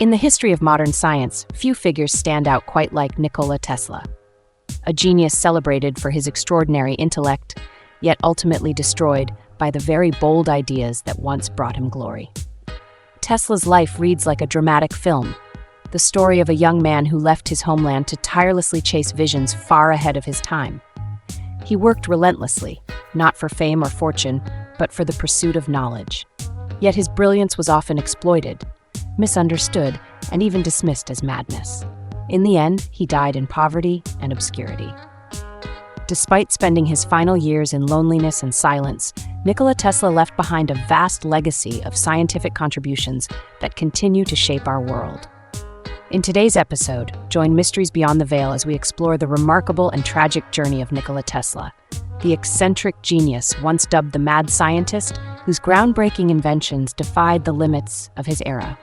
In the history of modern science, few figures stand out quite like Nikola Tesla, a genius celebrated for his extraordinary intellect, yet ultimately destroyed by the very bold ideas that once brought him glory. Tesla's life reads like a dramatic film, the story of a young man who left his homeland to tirelessly chase visions far ahead of his time. He worked relentlessly, not for fame or fortune, but for the pursuit of knowledge. Yet his brilliance was often exploited, misunderstood, and even dismissed as madness. In the end, he died in poverty and obscurity. Despite spending his final years in loneliness and silence, Nikola Tesla left behind a vast legacy of scientific contributions that continue to shape our world. In today's episode, join Mysteries Beyond the Veil as we explore the remarkable and tragic journey of Nikola Tesla, the eccentric genius once dubbed the mad scientist, whose groundbreaking inventions defied the limits of his era.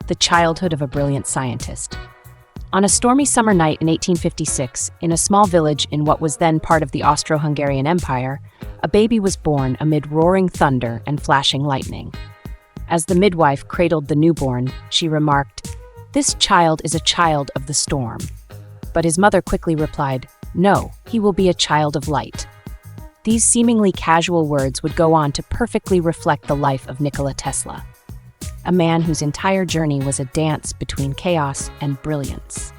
The childhood of a brilliant scientist. On a stormy summer night in 1856, in a small village in what was then part of the Austro-Hungarian Empire, a baby was born amid roaring thunder and flashing lightning. As the midwife cradled the newborn, she remarked, "This child is a child of the storm." But his mother quickly replied, "No, he will be a child of light." These seemingly casual words would go on to perfectly reflect the life of Nikola Tesla, a man whose entire journey was a dance between chaos and brilliance.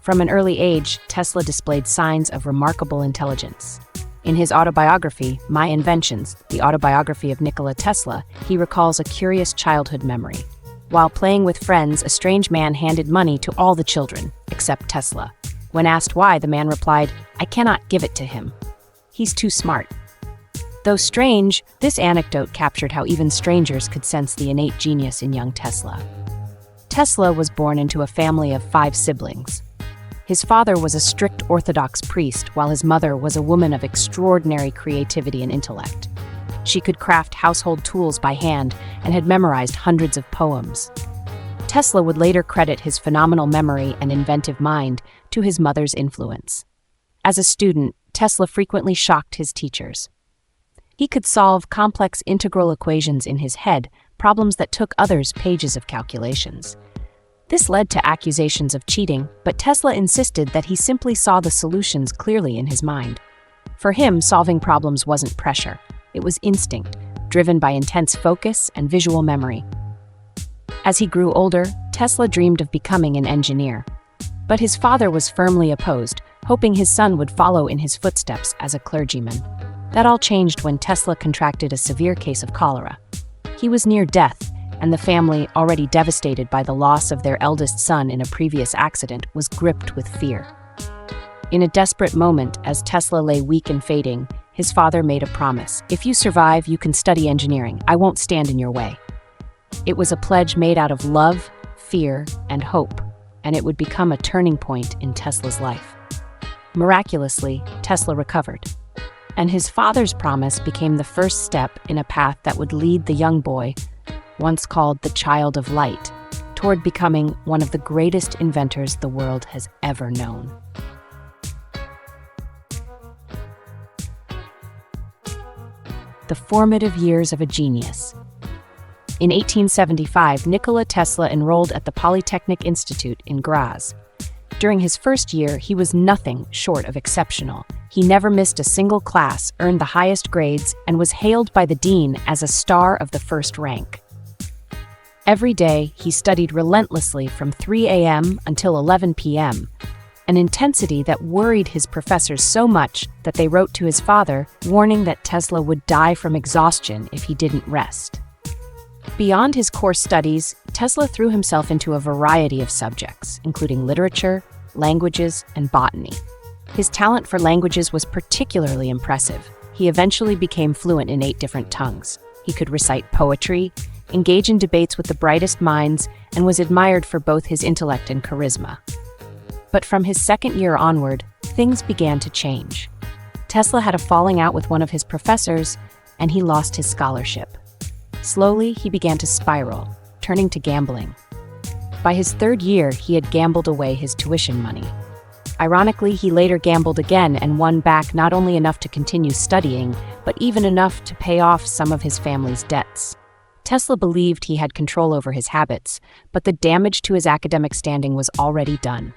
From an early age, Tesla displayed signs of remarkable intelligence. In his autobiography, My Inventions, the autobiography of Nikola Tesla, he recalls a curious childhood memory. While playing with friends, a strange man handed money to all the children, except Tesla. When asked why, the man replied, "I cannot give it to him. He's too smart." Though strange, this anecdote captured how even strangers could sense the innate genius in young Tesla. Tesla was born into a family of 5 siblings. His father was a strict Orthodox priest, while his mother was a woman of extraordinary creativity and intellect. She could craft household tools by hand and had memorized hundreds of poems. Tesla would later credit his phenomenal memory and inventive mind to his mother's influence. As a student, Tesla frequently shocked his teachers. He could solve complex integral equations in his head, problems that took others pages of calculations. This led to accusations of cheating, but Tesla insisted that he simply saw the solutions clearly in his mind. For him, solving problems wasn't pressure. It was instinct, driven by intense focus and visual memory. As he grew older, Tesla dreamed of becoming an engineer. But his father was firmly opposed, hoping his son would follow in his footsteps as a clergyman. That all changed when Tesla contracted a severe case of cholera. He was near death, and the family, already devastated by the loss of their eldest son in a previous accident, was gripped with fear. In a desperate moment, as Tesla lay weak and fading, his father made a promise. "If you survive, you can study engineering. I won't stand in your way." It was a pledge made out of love, fear, and hope, and it would become a turning point in Tesla's life. Miraculously, Tesla recovered, and his father's promise became the first step in a path that would lead the young boy, once called the Child of Light, toward becoming one of the greatest inventors the world has ever known. The formative years of a genius. In 1875, Nikola Tesla enrolled at the Polytechnic Institute in Graz. During his first year, he was nothing short of exceptional. He never missed a single class, earned the highest grades, and was hailed by the dean as a star of the first rank. Every day, he studied relentlessly from 3 a.m. until 11 p.m., an intensity that worried his professors so much that they wrote to his father, warning that Tesla would die from exhaustion if he didn't rest. Beyond his core studies, Tesla threw himself into a variety of subjects, including literature, languages, and botany. His talent for languages was particularly impressive. He eventually became fluent in 8 different tongues. He could recite poetry, engage in debates with the brightest minds, and was admired for both his intellect and charisma. But from his second year onward, things began to change. Tesla had a falling out with one of his professors, and he lost his scholarship. Slowly, he began to spiral, turning to gambling. By his 3rd year, he had gambled away his tuition money. Ironically, he later gambled again and won back not only enough to continue studying, but even enough to pay off some of his family's debts. Tesla believed he had control over his habits, but the damage to his academic standing was already done.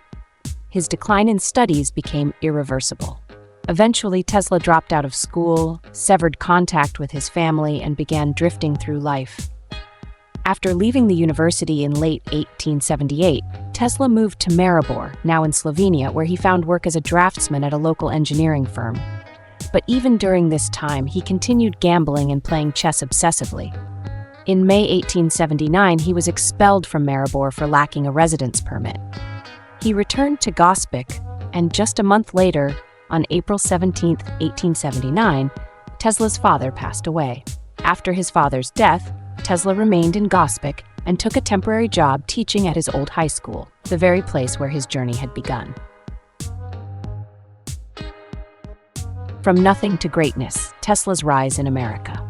His decline in studies became irreversible. Eventually, Tesla dropped out of school, severed contact with his family, and began drifting through life. After leaving the university in late 1878, Tesla moved to Maribor, now in Slovenia, where he found work as a draftsman at a local engineering firm. But even during this time, he continued gambling and playing chess obsessively. In May 1879, he was expelled from Maribor for lacking a residence permit. He returned to Gospic, and just a month later, on April 17, 1879, Tesla's father passed away. After his father's death, Tesla remained in Gospic and took a temporary job teaching at his old high school, the very place where his journey had begun. From nothing to greatness, Tesla's rise in America.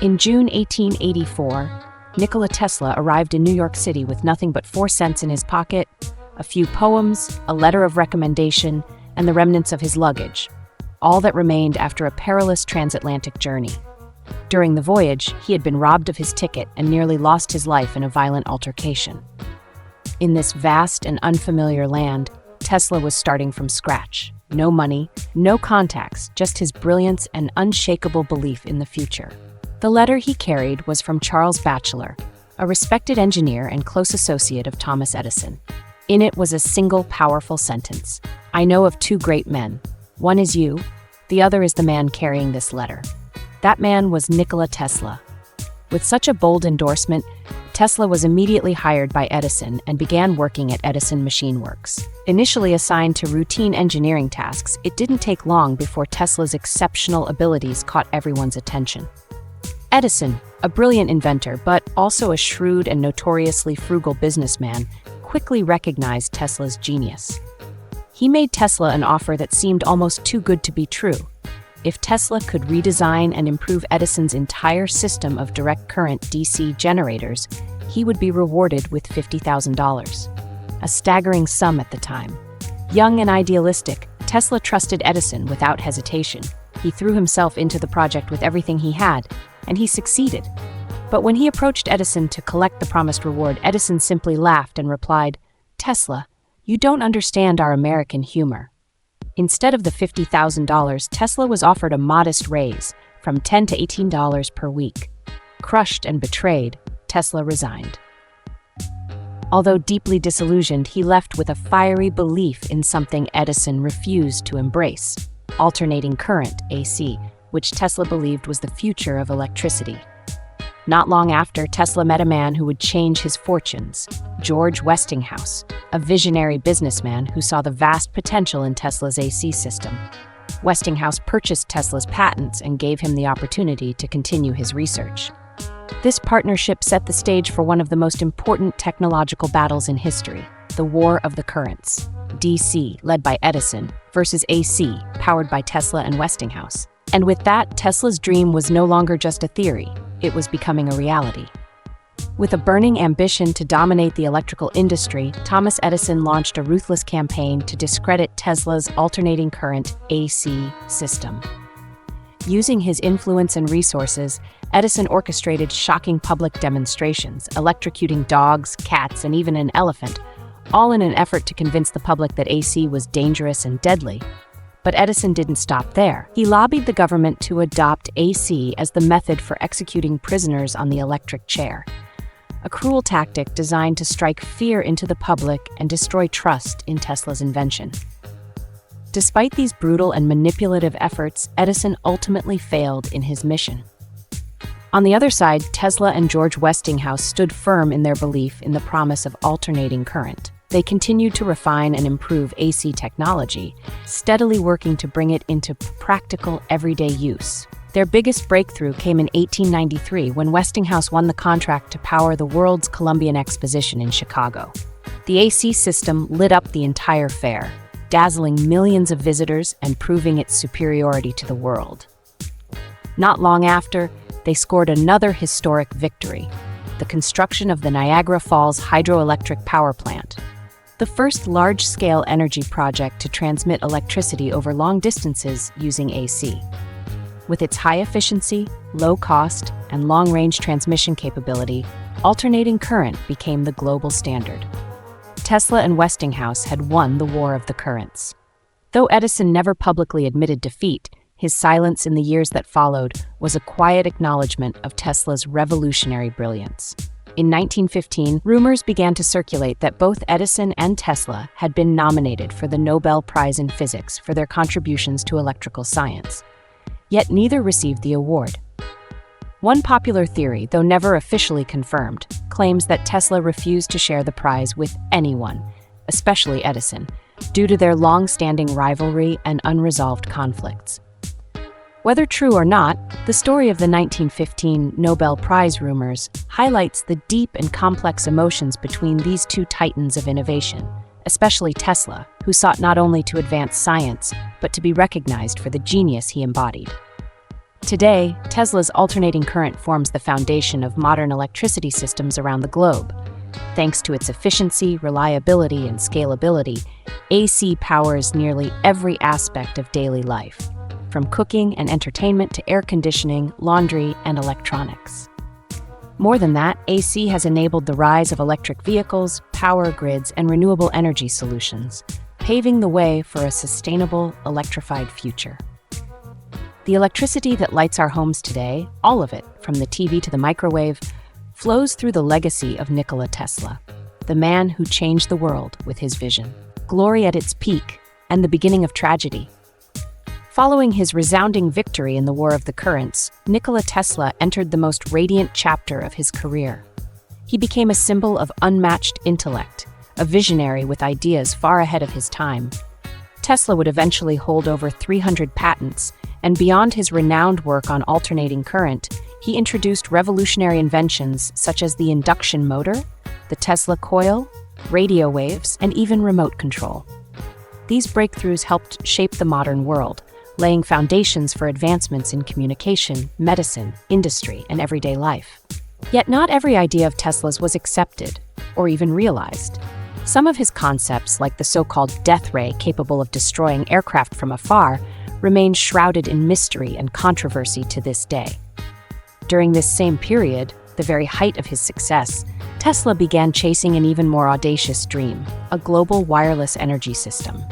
In June 1884, Nikola Tesla arrived in New York City with nothing but 4 cents in his pocket, a few poems, a letter of recommendation, and the remnants of his luggage, all that remained after a perilous transatlantic journey. During the voyage, he had been robbed of his ticket and nearly lost his life in a violent altercation. In this vast and unfamiliar land, Tesla was starting from scratch. No money, no contacts, just his brilliance and unshakable belief in the future. The letter he carried was from Charles Batchelor, a respected engineer and close associate of Thomas Edison. In it was a single powerful sentence: "I know of 2 great men. One is you, the other is the man carrying this letter." That man was Nikola Tesla. With such a bold endorsement, Tesla was immediately hired by Edison and began working at Edison Machine Works. Initially assigned to routine engineering tasks, it didn't take long before Tesla's exceptional abilities caught everyone's attention. Edison, a brilliant inventor but also a shrewd and notoriously frugal businessman, quickly recognized Tesla's genius. He made Tesla an offer that seemed almost too good to be true. If Tesla could redesign and improve Edison's entire system of direct current DC generators, he would be rewarded with $50,000, a staggering sum at the time. Young and idealistic, Tesla trusted Edison without hesitation. He threw himself into the project with everything he had, and he succeeded. But when he approached Edison to collect the promised reward, Edison simply laughed and replied, "Tesla, you don't understand our American humor." Instead of the $50,000, Tesla was offered a modest raise, from $10 to $18 per week. Crushed and betrayed, Tesla resigned. Although deeply disillusioned, he left with a fiery belief in something Edison refused to embrace: alternating current, AC, which Tesla believed was the future of electricity. Not long after, Tesla met a man who would change his fortunes, George Westinghouse, a visionary businessman who saw the vast potential in Tesla's AC system. Westinghouse purchased Tesla's patents and gave him the opportunity to continue his research. This partnership set the stage for one of the most important technological battles in history, the War of the Currents. DC, led by Edison, versus AC, powered by Tesla and Westinghouse. And with that, Tesla's dream was no longer just a theory, it was becoming a reality. With a burning ambition to dominate the electrical industry, Thomas Edison launched a ruthless campaign to discredit Tesla's alternating current AC system. Using his influence and resources, Edison orchestrated shocking public demonstrations, electrocuting dogs, cats, and even an elephant, all in an effort to convince the public that AC was dangerous and deadly. But Edison didn't stop there. He lobbied the government to adopt AC as the method for executing prisoners on the electric chair, a cruel tactic designed to strike fear into the public and destroy trust in Tesla's invention. Despite these brutal and manipulative efforts, Edison ultimately failed in his mission. On the other side, Tesla and George Westinghouse stood firm in their belief in the promise of alternating current. They continued to refine and improve AC technology, steadily working to bring it into practical, everyday use. Their biggest breakthrough came in 1893 when Westinghouse won the contract to power the world's Columbian Exposition in Chicago. The AC system lit up the entire fair, dazzling millions of visitors and proving its superiority to the world. Not long after, they scored another historic victory: the construction of the Niagara Falls hydroelectric power plant. the first large-scale energy project to transmit electricity over long distances using AC. With its high efficiency, low cost, and long-range transmission capability, alternating current became the global standard. Tesla and Westinghouse had won the war of the currents. Though Edison never publicly admitted defeat, his silence in the years that followed was a quiet acknowledgement of Tesla's revolutionary brilliance. In 1915, rumors began to circulate that both Edison and Tesla had been nominated for the Nobel Prize in Physics for their contributions to electrical science. Yet neither received the award. One popular theory, though never officially confirmed, claims that Tesla refused to share the prize with anyone, especially Edison, due to their long-standing rivalry and unresolved conflicts. Whether true or not, the story of the 1915 Nobel Prize rumors highlights the deep and complex emotions between these two titans of innovation, especially Tesla, who sought not only to advance science, but to be recognized for the genius he embodied. Today, Tesla's alternating current forms the foundation of modern electricity systems around the globe. Thanks to its efficiency, reliability, and scalability, AC powers nearly every aspect of daily life, from cooking and entertainment to air conditioning, laundry, and electronics. More than that, AC has enabled the rise of electric vehicles, power grids, and renewable energy solutions, paving the way for a sustainable, electrified future. The electricity that lights our homes today, all of it, from the TV to the microwave, flows through the legacy of Nikola Tesla, the man who changed the world with his vision. Glory at its peak, and the beginning of tragedy. Following his resounding victory in the War of the Currents, Nikola Tesla entered the most radiant chapter of his career. He became a symbol of unmatched intellect, a visionary with ideas far ahead of his time. Tesla would eventually hold over 300 patents, and beyond his renowned work on alternating current, he introduced revolutionary inventions such as the induction motor, the Tesla coil, radio waves, and even remote control. These breakthroughs helped shape the modern world, laying foundations for advancements in communication, medicine, industry, and everyday life. Yet not every idea of Tesla's was accepted, or even realized. Some of his concepts, like the so-called death ray capable of destroying aircraft from afar, remain shrouded in mystery and controversy to this day. During this same period, the very height of his success, Tesla began chasing an even more audacious dream, a global wireless energy system.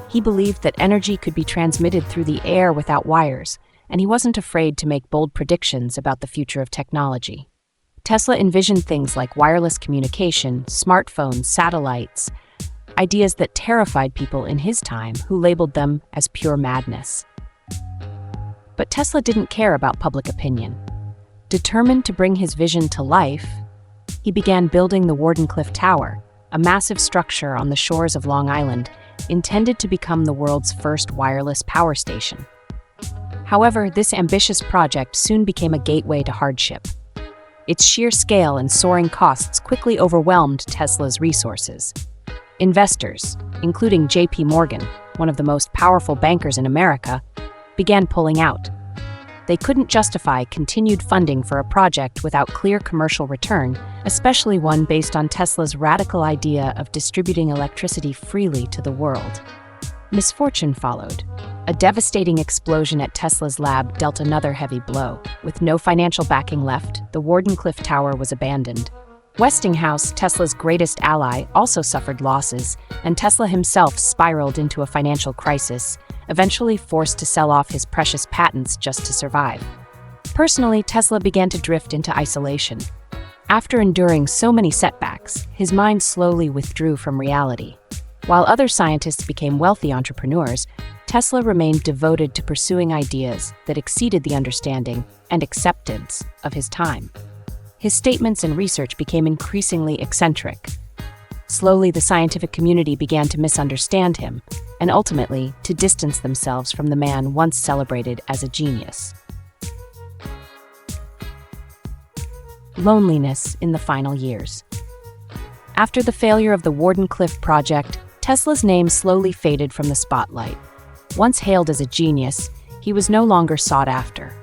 He believed that energy could be transmitted through the air without wires, and he wasn't afraid to make bold predictions about the future of technology. Tesla envisioned things like wireless communication, smartphones, satellites, ideas that terrified people in his time who labeled them as pure madness. But Tesla didn't care about public opinion. Determined to bring his vision to life, he began building the Wardenclyffe Tower, a massive structure on the shores of Long Island, intended to become the world's first wireless power station. However, this ambitious project soon became a gateway to hardship. Its sheer scale and soaring costs quickly overwhelmed Tesla's resources. Investors, including J.P. Morgan, one of the most powerful bankers in America, began pulling out. They couldn't justify continued funding for a project without clear commercial return, especially one based on Tesla's radical idea of distributing electricity freely to the world. Misfortune followed. A devastating explosion at Tesla's lab dealt another heavy blow. With no financial backing left, the Wardenclyffe Tower was abandoned. Westinghouse, Tesla's greatest ally, also suffered losses, and Tesla himself spiraled into a financial crisis, eventually forced to sell off his precious patents just to survive. Personally, Tesla began to drift into isolation. After enduring so many setbacks, his mind slowly withdrew from reality. While other scientists became wealthy entrepreneurs, Tesla remained devoted to pursuing ideas that exceeded the understanding and acceptance of his time. His statements and research became increasingly eccentric. Slowly, the scientific community began to misunderstand him, and ultimately to distance themselves from the man once celebrated as a genius. Loneliness in the final years. After the failure of the Wardenclyffe project, Tesla's name slowly faded from the spotlight. Once hailed as a genius, he was no longer sought after.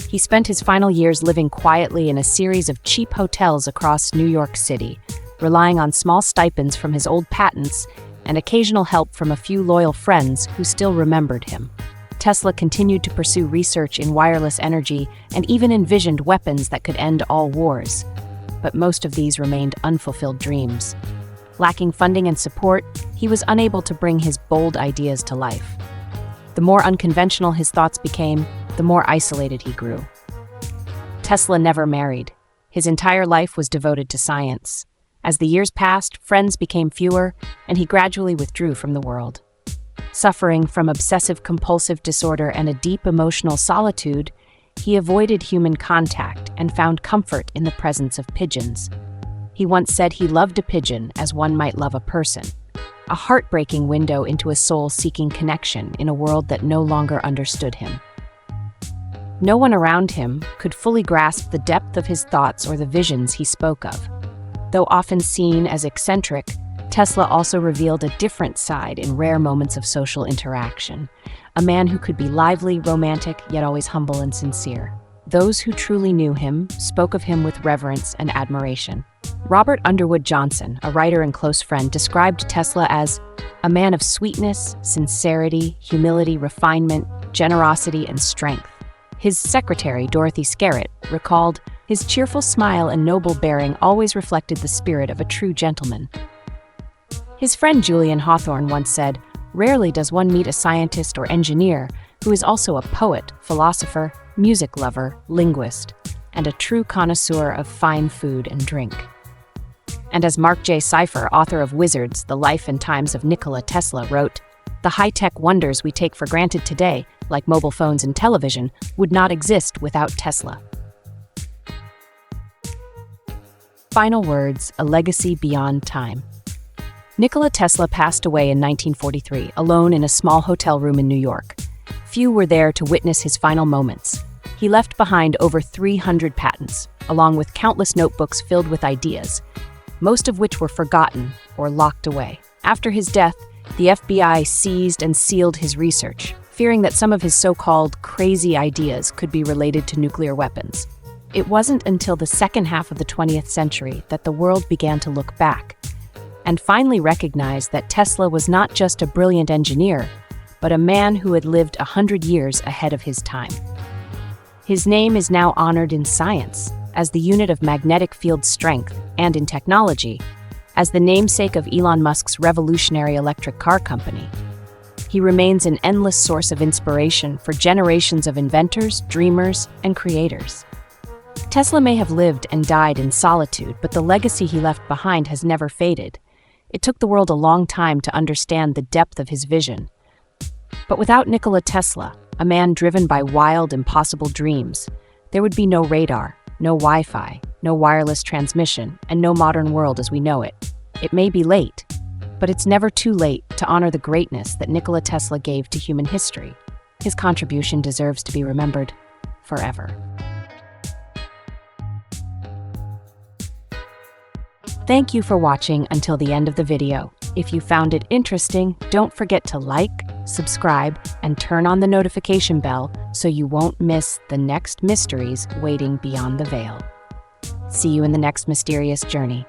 He spent his final years living quietly in a series of cheap hotels across New York City, relying on small stipends from his old patents and occasional help from a few loyal friends who still remembered him. Tesla continued to pursue research in wireless energy and even envisioned weapons that could end all wars. But most of these remained unfulfilled dreams. Lacking funding and support, he was unable to bring his bold ideas to life. The more unconventional his thoughts became, the more isolated he grew. Tesla never married. His entire life was devoted to science. As the years passed, friends became fewer, and he gradually withdrew from the world. Suffering from obsessive-compulsive disorder and a deep emotional solitude, he avoided human contact and found comfort in the presence of pigeons. He once said he loved a pigeon as one might love a person, a heartbreaking window into a soul seeking connection in a world that no longer understood him. No one around him could fully grasp the depth of his thoughts or the visions he spoke of. Though often seen as eccentric, Tesla also revealed a different side in rare moments of social interaction, a man who could be lively, romantic, yet always humble and sincere. Those who truly knew him spoke of him with reverence and admiration. Robert Underwood Johnson, a writer and close friend, described Tesla as a man of sweetness, sincerity, humility, refinement, generosity, and strength. His secretary, Dorothy Scarrett, recalled, his cheerful smile and noble bearing always reflected the spirit of a true gentleman. His friend Julian Hawthorne once said, "Rarely does one meet a scientist or engineer who is also a poet, philosopher, music lover, linguist, and a true connoisseur of fine food and drink." And as Mark J. Cypher, author of Wizards, The Life and Times of Nikola Tesla, wrote, "The high-tech wonders we take for granted today, like mobile phones and television, would not exist without Tesla." Final words, a legacy beyond time. Nikola Tesla passed away in 1943, alone in a small hotel room in New York. Few were there to witness his final moments. He left behind over 300 patents, along with countless notebooks filled with ideas, most of which were forgotten or locked away. After his death, the FBI seized and sealed his research, fearing that some of his so-called crazy ideas could be related to nuclear weapons. It wasn't until the second half of the 20th century that the world began to look back and finally recognized that Tesla was not just a brilliant engineer, but a man who had lived 100 years ahead of his time. His name is now honored in science as the unit of magnetic field strength and in technology as the namesake of Elon Musk's revolutionary electric car company. He remains an endless source of inspiration for generations of inventors, dreamers, and creators. Tesla may have lived and died in solitude, but the legacy he left behind has never faded. It took the world a long time to understand the depth of his vision. But without Nikola Tesla, a man driven by wild, impossible dreams, there would be no radar, no Wi-Fi, no wireless transmission, and no modern world as we know it. It may be late, but it's never too late to honor the greatness that Nikola Tesla gave to human history. His contribution deserves to be remembered forever. Thank you for watching until the end of the video. If you found it interesting, don't forget to like, subscribe, and turn on the notification bell so you won't miss the next mysteries waiting beyond the veil. See you in the next mysterious journey.